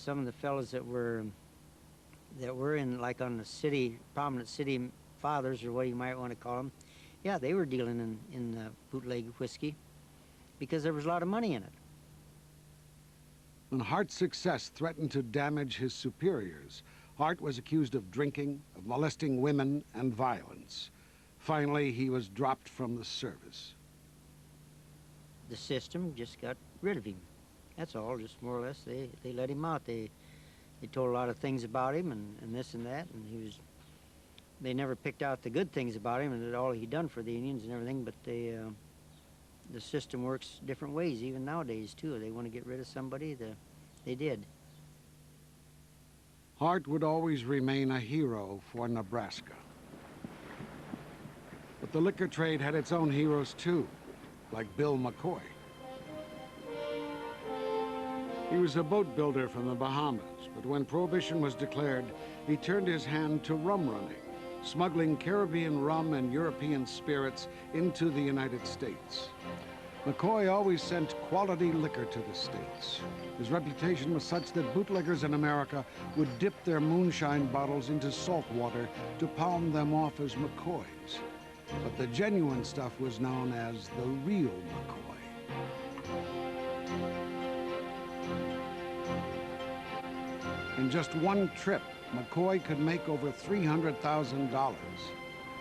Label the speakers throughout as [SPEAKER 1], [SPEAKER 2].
[SPEAKER 1] some of the fellas that were in, like, on the city, prominent city fathers, or what you might want to call them, yeah, they were dealing in bootleg whiskey because there was a lot of money in it.
[SPEAKER 2] When Hart's success threatened to damage his superiors, Hart was accused of drinking, of molesting women, and violence. Finally, he was dropped from the service.
[SPEAKER 1] The system just got rid of him. That's all, just more or less. They let him out. They told a lot of things about him and this and that, and they never picked out the good things about him and all he done for the Indians and everything, but the system works different ways, even nowadays, too. They want to get rid of somebody, they did.
[SPEAKER 2] Hart would always remain a hero for Nebraska. But the liquor trade had its own heroes, too, like Bill McCoy. He was a boat builder from the Bahamas, but when Prohibition was declared, he turned his hand to rum running, smuggling Caribbean rum and European spirits into the United States. McCoy always sent quality liquor to the States. His reputation was such that bootleggers in America would dip their moonshine bottles into salt water to palm them off as McCoy's. But the genuine stuff was known as the real McCoy. In just one trip, McCoy could make over $300,000.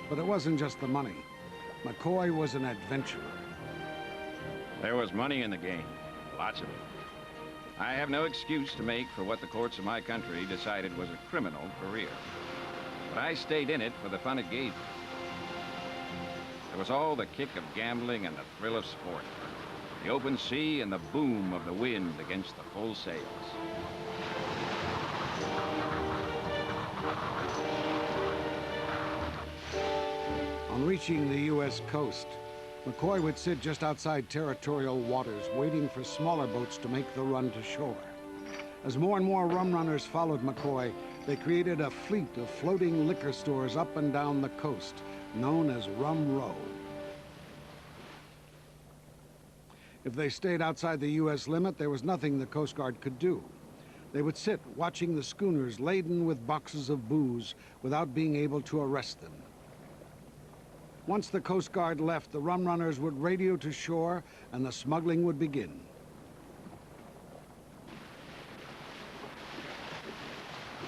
[SPEAKER 2] But it wasn't just the money. McCoy was an adventurer.
[SPEAKER 3] There was money in the game, lots of it. I have no excuse to make for what the courts of my country decided was a criminal career. But I stayed in it for the fun it gave me. There was all the kick of gambling and the thrill of sport, the open sea and the boom of the wind against the full sails.
[SPEAKER 2] On reaching the U.S. coast, McCoy would sit just outside territorial waters, waiting for smaller boats to make the run to shore. As more and more rum runners followed McCoy, they created a fleet of floating liquor stores up and down the coast, known as Rum Row. If they stayed outside the U.S. limit, there was nothing the Coast Guard could do. They would sit watching the schooners laden with boxes of booze without being able to arrest them. Once the Coast Guard left, the rum runners would radio to shore and the smuggling would begin.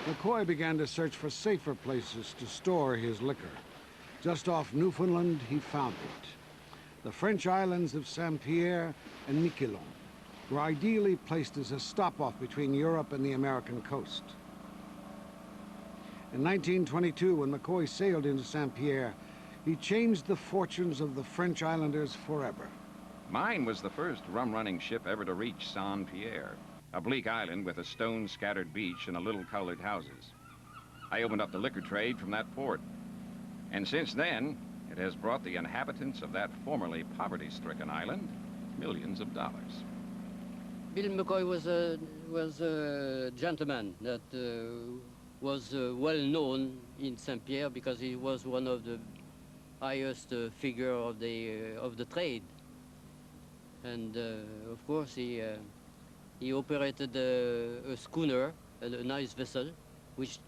[SPEAKER 2] McCoy began to search for safer places to store his liquor. Just off Newfoundland, he found it. The French islands of Saint-Pierre and Miquelon were ideally placed as a stop-off between Europe and the American coast. In 1922, when McCoy sailed into Saint-Pierre, he changed the fortunes of the French islanders forever.
[SPEAKER 3] Mine was the first rum-running ship ever to reach Saint-Pierre, a bleak island with a stone-scattered beach and a little colored houses. I opened up the liquor trade from that port. And since then, it has brought the inhabitants of that formerly poverty-stricken island millions of dollars.
[SPEAKER 4] Bill McCoy was a gentleman that was well known in Saint-Pierre because he was one of the highest figure of the trade, and of course he operated a schooner, a nice vessel, which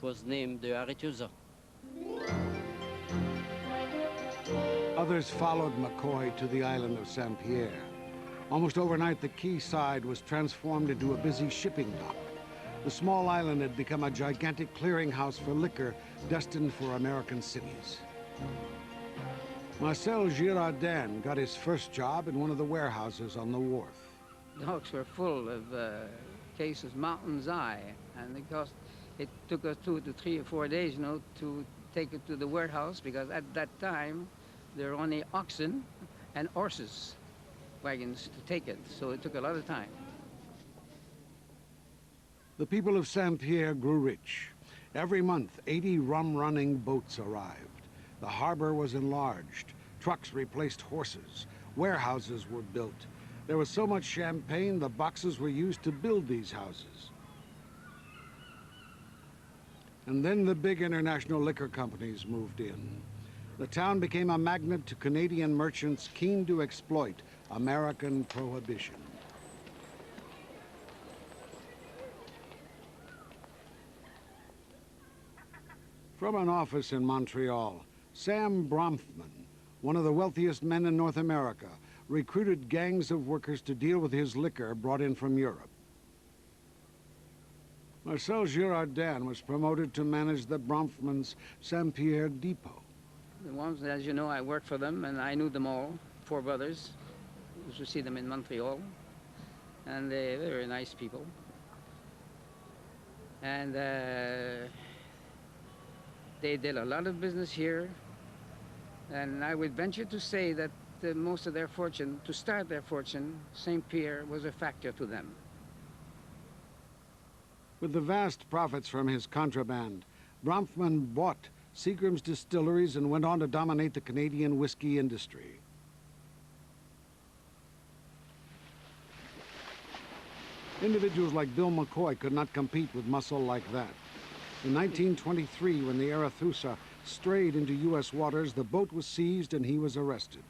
[SPEAKER 4] was named the Arethusa.
[SPEAKER 2] Others followed McCoy to the island of Saint-Pierre. Almost overnight, the quayside was transformed into a busy shipping dock. The small island had become a gigantic clearinghouse for liquor destined for American cities. Marcel Girardin got his first job in one of the warehouses on the wharf.
[SPEAKER 5] The docks were full of cases mountains high, and it took us 2 to 3 or 4 days, to take it to the warehouse, because at that time there were only oxen and horses wagons to take it, so it took a lot of time.
[SPEAKER 2] The people of Saint-Pierre grew rich. Every month, 80 rum-running boats arrived. The harbor was enlarged. Trucks replaced horses. Warehouses were built. There was so much champagne, the boxes were used to build these houses. And then the big international liquor companies moved in. The town became a magnet to Canadian merchants keen to exploit American prohibition. From an office in Montreal, Sam Bronfman, one of the wealthiest men in North America, recruited gangs of workers to deal with his liquor brought in from Europe. Marcel Girardin was promoted to manage the Bronfman's Saint-Pierre depot.
[SPEAKER 5] The ones, as you know, I worked for them, and I knew them all, four brothers. Used to see them in Montreal, and they were very nice people. And they did a lot of business here, and I would venture to say that most of their fortune, to start their fortune, Saint-Pierre was a factor to them.
[SPEAKER 2] With the vast profits from his contraband, Bronfman bought Seagram's distilleries and went on to dominate the Canadian whiskey industry. Individuals like Bill McCoy could not compete with muscle like that. In 1923, when the Arethusa strayed into U.S. waters, the boat was seized and he was arrested.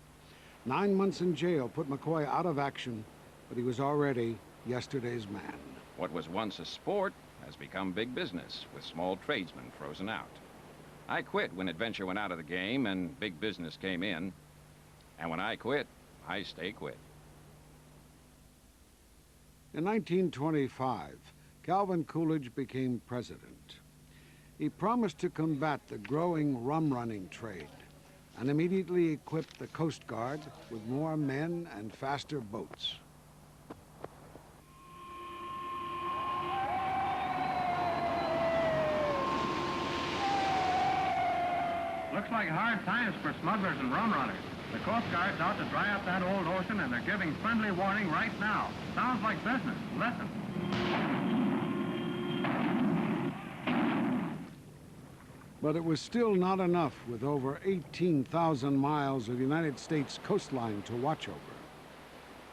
[SPEAKER 2] 9 months in jail put McCoy out of action, but he was already yesterday's man.
[SPEAKER 3] What was once a sport has become big business, with small tradesmen frozen out. I quit when adventure went out of the game and big business came in. And when I quit, I stay quit.
[SPEAKER 2] In 1925, Calvin Coolidge became president. He promised to combat the growing rum-running trade and immediately equipped the Coast Guard with more men and faster boats.
[SPEAKER 6] Looks like hard times for smugglers and rum runners. The Coast Guard's out to dry up that old ocean, and they're giving friendly warning right now. Sounds like business. Listen.
[SPEAKER 2] But it was still not enough with over 18,000 miles of United States coastline to watch over.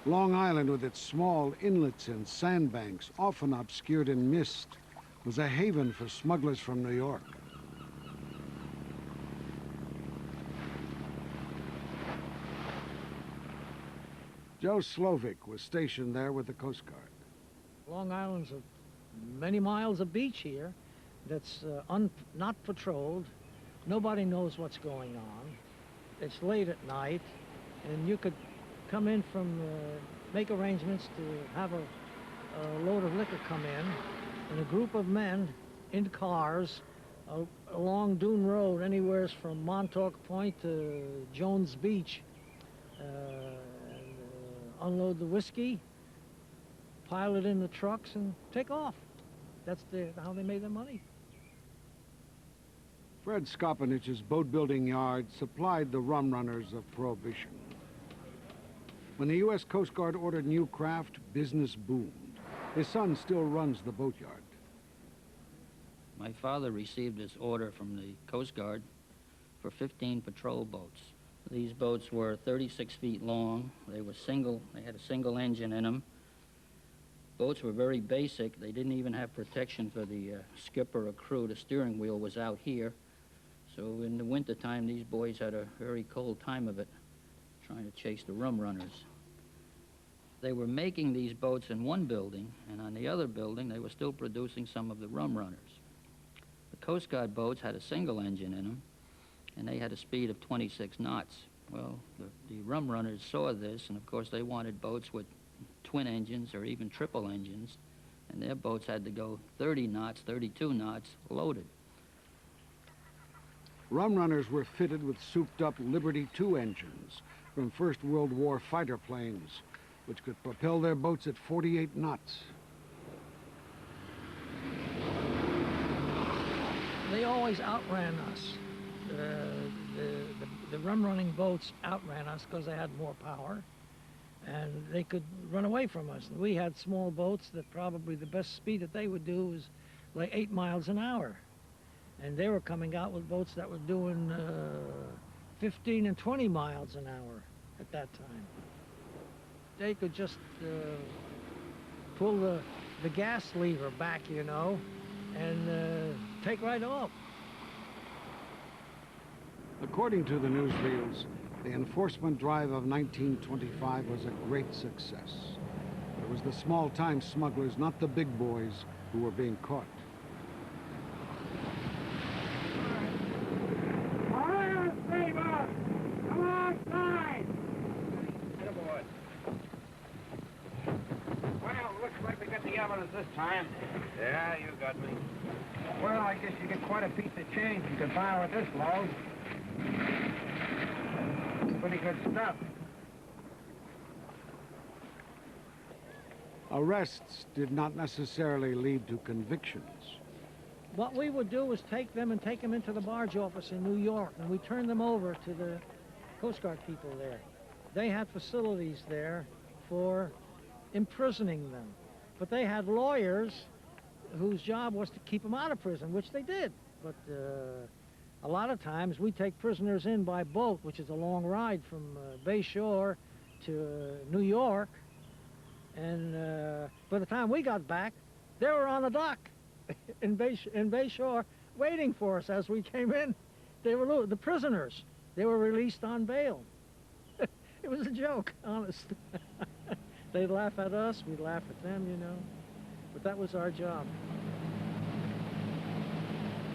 [SPEAKER 2] Long Island, with its small inlets and sandbanks, often obscured in mist, was a haven for smugglers from New York. Joe Slovic was stationed there with the Coast Guard.
[SPEAKER 7] Long Island's many miles of beach here that's not patrolled. Nobody knows what's going on. It's late at night, and you could come in from, make arrangements to have a load of liquor come in, and a group of men in cars along Dune Road, anywhere from Montauk Point to Jones Beach, unload the whiskey, pile it in the trucks, and take off. That's how they made their money.
[SPEAKER 2] Fred Skopinich's boat-building yard supplied the rum runners of Prohibition. When the U.S. Coast Guard ordered new craft, business boomed. His son still runs the boatyard.
[SPEAKER 8] My father received this order from the Coast Guard for 15 patrol boats. These boats were 36 feet long. They were single. They had a single engine in them. Boats were very basic. They didn't even have protection for the skipper or crew. The steering wheel was out here. So in the wintertime, these boys had a very cold time of it, trying to chase the rum runners. They were making these boats in one building, and on the other building, they were still producing some of the rum runners. The Coast Guard boats had a single engine in them, and they had a speed of 26 knots. Well, the rum runners saw this, and of course they wanted boats with twin engines or even triple engines, and their boats had to go 30 knots, 32 knots, loaded.
[SPEAKER 2] Rum runners were fitted with souped-up Liberty II engines from First World War fighter planes, which could propel their boats at 48 knots.
[SPEAKER 7] They always outran us. The rum-running boats outran us because they had more power, and they could run away from us. We had small boats that probably the best speed that they would do was like 8 miles an hour. And they were coming out with boats that were doing 15 and 20 miles an hour at that time. They could just pull the gas lever back, you know, and take right off.
[SPEAKER 2] According to the newsreels, the enforcement drive of 1925 was a great success. It was the small-time smugglers, not the big boys, who were being caught.
[SPEAKER 6] grabbing us this time.
[SPEAKER 3] Yeah, you got me.
[SPEAKER 6] Well, I guess you get quite a piece of change you can buy with this load. Pretty good stuff.
[SPEAKER 2] Arrests did not necessarily lead to convictions.
[SPEAKER 7] What we would do was take them into the barge office in New York, and we turned them over to the Coast Guard people there. They had facilities there for imprisoning them. But they had lawyers whose job was to keep them out of prison, which they did. But a lot of times we take prisoners in by boat, which is a long ride from Bay Shore to New York. And by the time we got back, they were on the dock in Bay Shore waiting for us as we came in. They were the prisoners. They were released on bail. It was a joke, honest. They'd laugh at us, we'd laugh at them, you know. But that was our job.